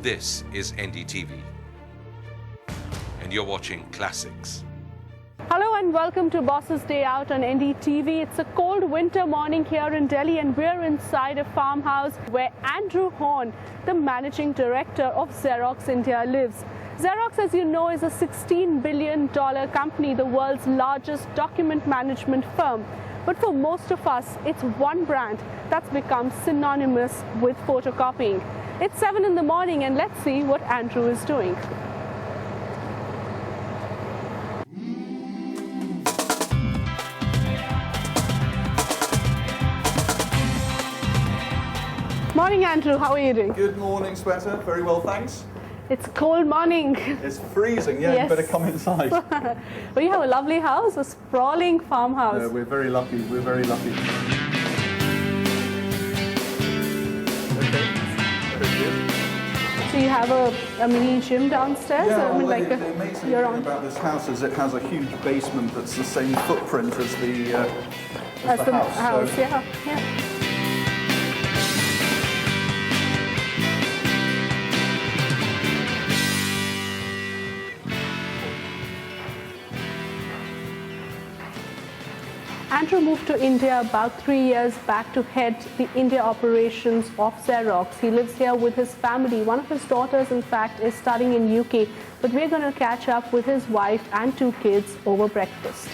This is NDTV, and you're watching Classics. Hello and welcome to Boss's Day Out on NDTV. It's a cold winter morning here in Delhi and we're inside a farmhouse where Andrew Horne, the managing director of Xerox India, lives. Xerox, as you know, is a $16 billion company, the world's largest document management firm. But for most of us, it's one brand that's become synonymous with photocopying. It's 7 in the morning and let's see what Andrew is doing. Morning, Andrew. How are you doing? Good morning, Sweater. Very well, thanks. It's a cold morning. It's freezing. Yeah, Yes. You better come inside. Well, you have a lovely house, a sprawling farmhouse. We're very lucky. We're very lucky. So you have a mini gym downstairs? Yeah, I mean, well, like the amazing you're thing on about this house is it has a huge basement that's the same footprint as the house. So yeah. Andrew moved to India about 3 years back to head the India operations of Xerox. He lives here with his family. One of his daughters, in fact, is studying in UK. But we're going to catch up with his wife and 2 kids over breakfast.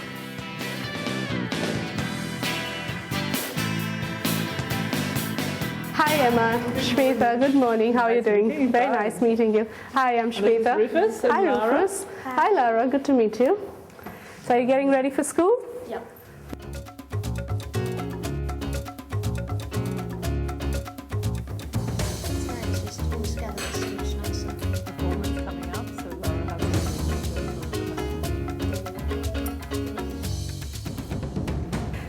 Hi Emma, Shweta, good morning. How are you doing? Very nice meeting you. Hi, I'm Shweta. Rufus and Hi Lara. Rufus. Hi Lara, good to meet you. So are you getting ready for school? Yeah.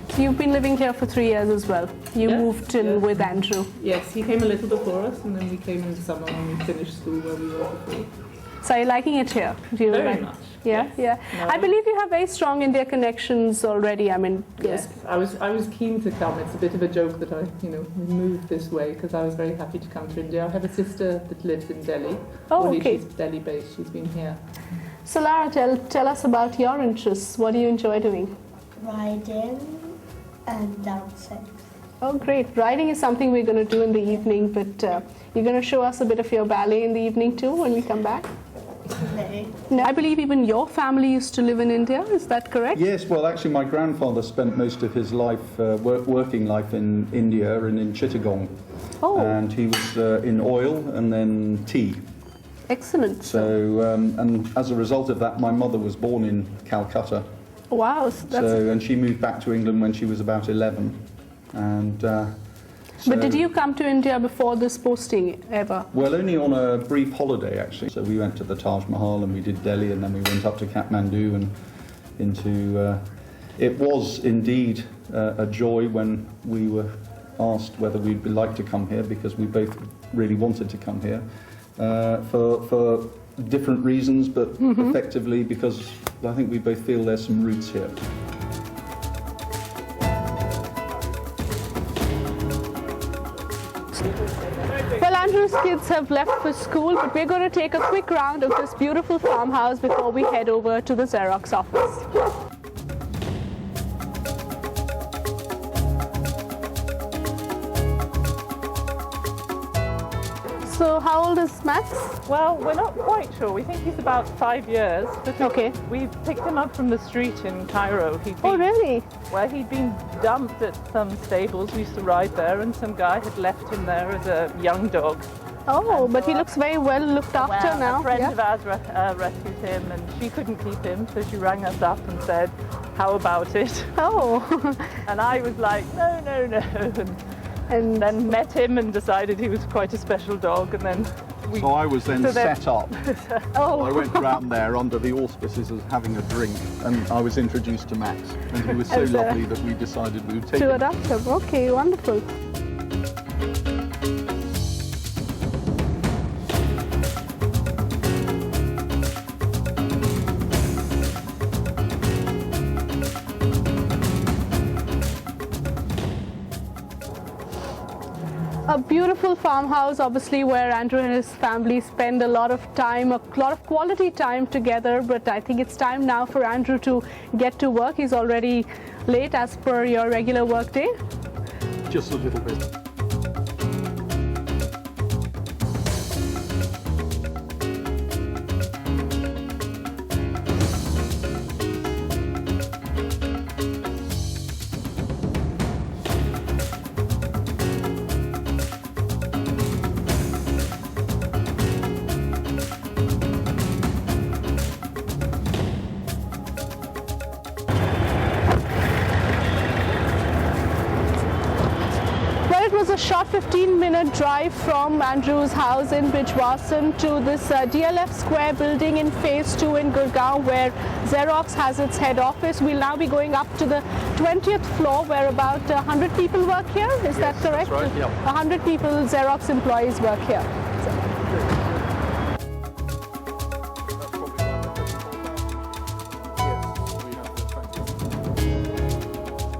So you've been living here for 3 years as well. You Yes, moved in yes. with Andrew. Yes, he came a little before us, and then we came in the summer when we finished school where we were before. So are you liking it here? Do you Very like? much. Yeah, yes. yeah. No, I believe you have very strong India connections already. I mean, Yes, I was keen to come. It's a bit of a joke that I, we moved this way because I was very happy to come to India. I have a sister that lives in Delhi. Oh, Only okay. She's Delhi-based. She's been here. So Lara, tell us about your interests. What do you enjoy doing? Riding and dancing. Oh, great. Riding is something we're going to do in the evening, but you're going to show us a bit of your ballet in the evening too when we come back? No. No, I believe even your family used to live in India. Is that correct? Yes, well, actually, my grandfather spent most of his life, working life in India and in Chittagong. Oh, And he was in oil and then tea. excellent. So, and as a result of that, my mother was born in Calcutta. Wow. So that's, And she moved back to England when she was about 11. And but did you come to India before this posting ever? Well, only on a brief holiday, actually. So we went to the Taj Mahal and we did Delhi and then we went up to Kathmandu and into... it was indeed a joy when we were asked whether we'd like to come here because we both really wanted to come here for different reasons, but effectively because I think we both feel there's some roots here. Well, Andrew's kids have left for school, but we're going to take a quick round of this beautiful farmhouse before we head over to the Xerox office. So how old is Max? Well, we're not quite sure. We think he's about 5 years. But Okay. we picked him up from the street in Cairo. Oh, really? Well, he'd been dumped at some stables. We used to ride there, and some guy had left him there as a young dog. Oh, but he looks very well looked after Well, now. a friend Yeah. of ours rescued him, and she couldn't keep him, so she rang us up and said, "How about it?" Oh, And I was like, "No, no, no," and then met him and decided he was quite a special dog, and then we. So I was then So then- set up. oh. I went around there under the auspices of having a drink, and I was introduced to Max, and he was so As a- lovely that we decided we would take To him. adopt him. Okay, wonderful. A beautiful farmhouse, obviously, where Andrew and his family spend a lot of time, a lot of quality time together. But I think it's time now for Andrew to get to work. He's already late as per your regular work day. Just a little bit. It was a short 15-minute drive from Andrew's house in Bijwasan to this DLF Square building in Phase 2 in Gurgaon, where Xerox has its head office. We'll now be going up to the 20th floor, where about 100 people work here. Is that correct? That's right, yeah. 100 people, Xerox employees, work here.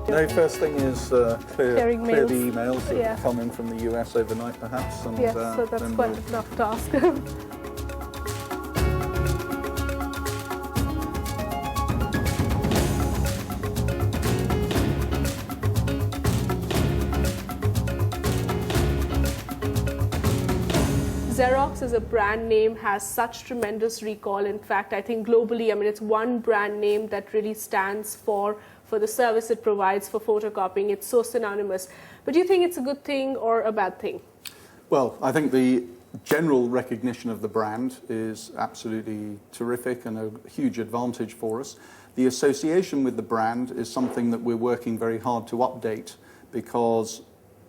No, first thing is clear Clearing the mails. emails that Yeah. come in from the US overnight, perhaps. And, Yes, so that's then quite we'll- a tough task. Xerox as a brand name has such tremendous recall. In fact, I think globally, I mean, it's one brand name that really stands for the service it provides for photocopying. It's so synonymous. But do you think it's a good thing or a bad thing? Well, I think the general recognition of the brand is absolutely terrific and a huge advantage for us. The association with the brand is something that we're working very hard to update, because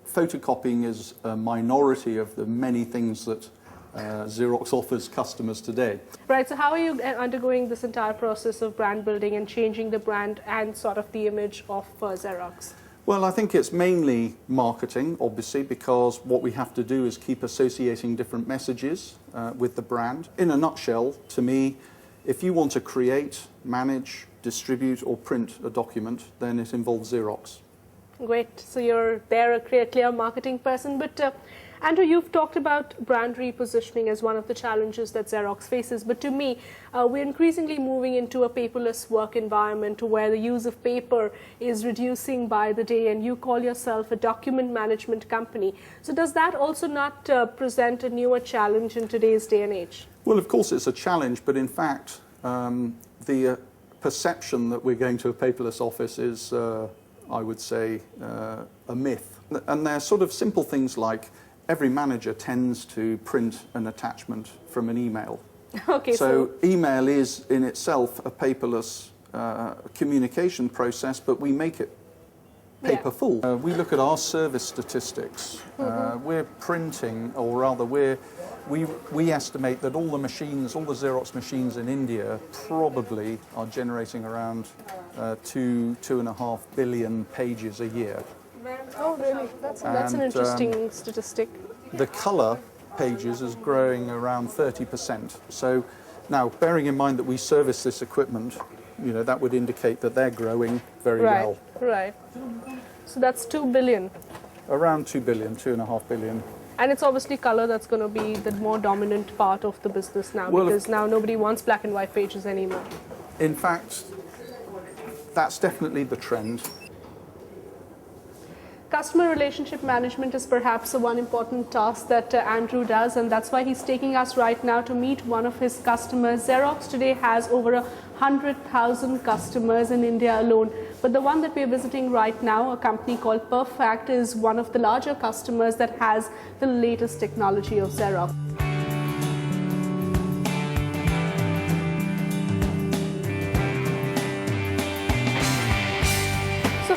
photocopying is a minority of the many things that Xerox offers customers today. Right, so how are you undergoing this entire process of brand building and changing the brand and sort of the image of Xerox? Well, I think it's mainly marketing, obviously, because what we have to do is keep associating different messages with the brand. In a nutshell, to me, if you want to create, manage, distribute or print a document, then it involves Xerox. Great, so you're there, a clear marketing person. But Andrew, you've talked about brand repositioning as one of the challenges that Xerox faces. But to me, we're increasingly moving into a paperless work environment where the use of paper is reducing by the day, and you call yourself a document management company. So does that also not present a newer challenge in today's day and age? Well, of course it's a challenge, but in fact, the perception that we're going to a paperless office is, I would say, a myth. And they're sort of simple things like every manager tends to print an attachment from an email. Okay, so email is in itself a paperless communication process, but we make it paper full. We look at our service statistics. We're printing, or rather we estimate that all the machines, all the Xerox machines in India probably are generating around 2.5 billion pages a year. Oh, really? That's an interesting statistic. The colour pages is growing around 30%. So now, bearing in mind that we service this equipment, you know, that would indicate that they're growing very well. Right. So that's 2 billion. Around 2 billion, 2.5 billion. And it's obviously color that's going to be the more dominant part of the business now, because now nobody wants black and white pages anymore. In fact, that's definitely the trend. Customer relationship management is perhaps the one important task that Andrew does, and that's why he's taking us right now to meet one of his customers. Xerox today has over 100,000 customers in India alone, but the one that we're visiting right now, a company called Perfect, is one of the larger customers that has the latest technology of Xerox.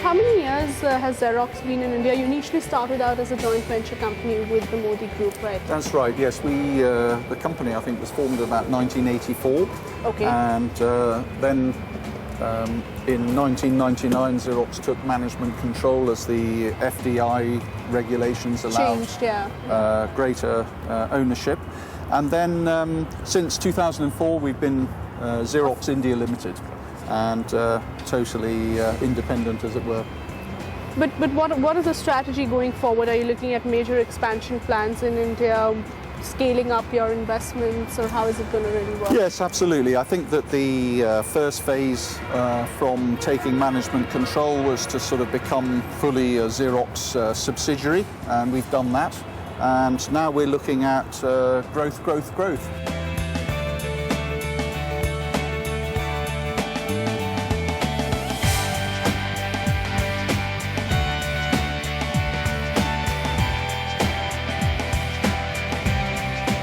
How many years has Xerox been in India? You initially started out as a joint venture company with the Modi Group, right? That's right, yes. The company, I think, was formed about 1984. Okay. And then in 1999, Xerox took management control as the FDI regulations allowed greater ownership. And then since 2004, we've been Xerox India Limited, and totally independent, as it were. But what is the strategy going forward? Are you looking at major expansion plans in India, scaling up your investments, or how is it going to really work? Yes, absolutely. I think that the first phase from taking management control was to sort of become fully a Xerox subsidiary, and we've done that. And now we're looking at growth.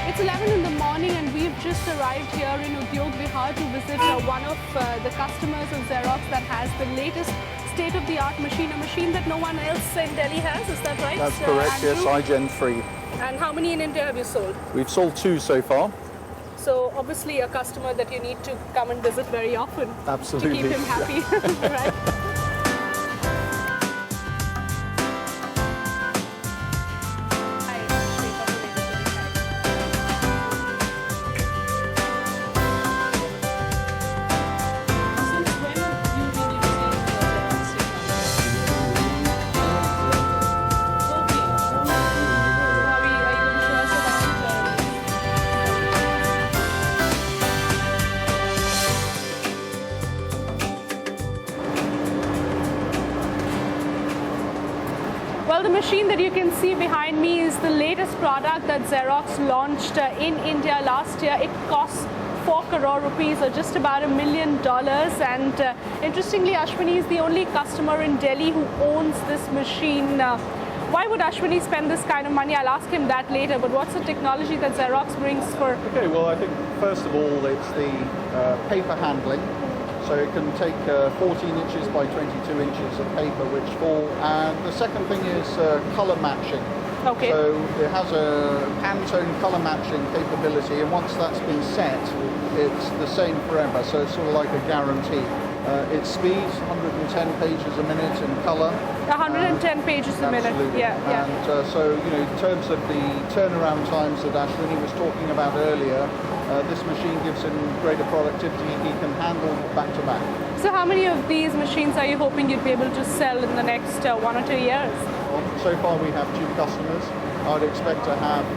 It's 11 in the morning and we've just arrived here in Udyog Vihar to visit one of the customers of Xerox that has the latest state-of-the-art machine, a machine that no one else in Delhi has. Is that right? That's correct, yes, iGen 3. And how many in India have you sold? We've sold 2 so far. So obviously a customer that you need to come and visit very often. Absolutely. To keep him happy, right? Well, the machine that you can see behind me is the latest product that Xerox launched in India last year. It costs 4 crore rupees, or just about $1 million. And interestingly, Ashwini is the only customer in Delhi who owns this machine. Why would Ashwini spend this kind of money? I'll ask him that later, but what's the technology that Xerox brings for... Okay, well, I think first of all, it's the paper handling. So it can take 14 inches by 22 inches of paper which fall. And the second thing is color matching. Okay. So it has a Pantone color matching capability, and once that's been set, it's the same forever. So it's sort of like a guarantee. Its speed, 110 pages a minute in color. 110 pages a minute. Absolutely. Yeah. And so, you know, in terms of the turnaround times that Ashwini was talking about earlier, this machine gives him greater productivity. He can handle back to back. So how many of these machines are you hoping you'd be able to sell in the next 1 or 2 years? Well, so far we have 2 customers. I'd expect to have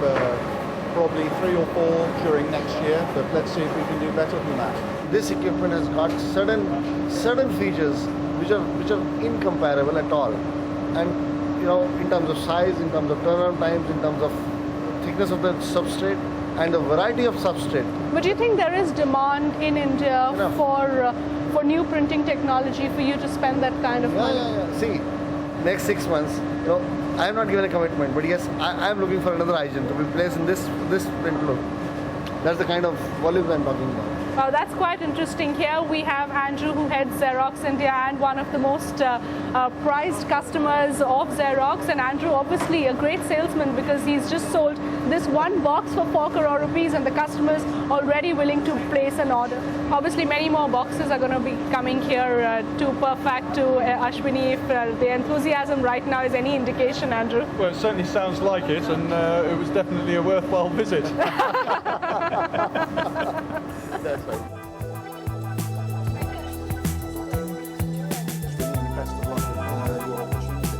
probably 3 or 4 during next year, but let's see if we can do better than that. This equipment has got certain features which are incomparable at all, and you know, in terms of size, in terms of turnaround times, in terms of thickness of the substrate, and a variety of substrate. But do you think there is demand in India for new printing technology for you to spend that kind of money? Yeah. See, next 6 months, you know, I have not given a commitment, but yes, I am looking for another iGen to be placed in this print look. That's the kind of volume I'm talking about. Wow, that's quite interesting. Here we have Andrew, who heads Xerox India and one of the most prized customers of Xerox. And Andrew, obviously a great salesman, because he's just sold this one box for 4 crore rupees and the customer's already willing to place an order. Obviously many more boxes are going to be coming here to perfect to Ashwini, if the enthusiasm right now is any indication, Andrew. Well, it certainly sounds like it, and it was definitely a worthwhile visit. That's right. Best of luck with your opportunities.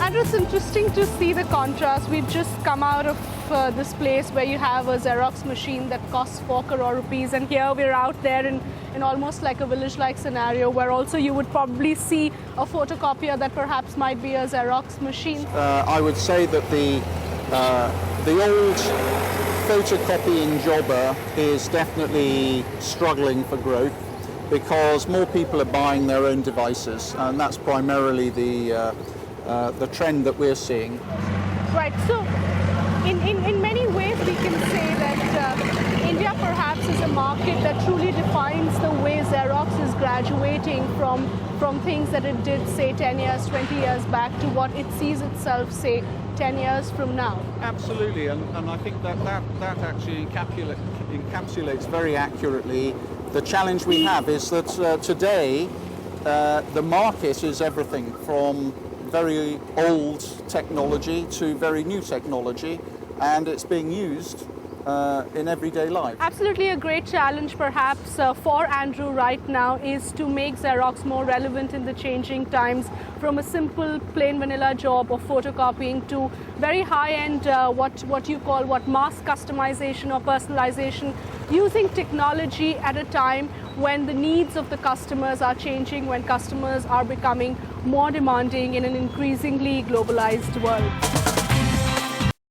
Andrew, it's interesting to see the contrast. We've just come out of this place where you have a Xerox machine that costs 4 crore rupees, and here we're out there in almost like a village-like scenario where also you would probably see a photocopier that perhaps might be a Xerox machine. I would say that the old photocopying jobber is definitely struggling for growth because more people are buying their own devices, and that's primarily the trend that we're seeing. Right, so in many ways we can say that India perhaps is a market that truly defines the way Xerox is graduating from things that it did, say, 10 years, 20 years back to what it sees itself, say, 10 years from now. Absolutely, and I think that actually encapsulates very accurately the challenge we have is that today the market is everything from very old technology to very new technology, and it's being used in everyday life. Absolutely a great challenge perhaps for Andrew right now is to make Xerox more relevant in the changing times, from a simple plain vanilla job of photocopying to very high-end what you call mass customization or personalization, using technology at a time when the needs of the customers are changing, when customers are becoming more demanding in an increasingly globalized world.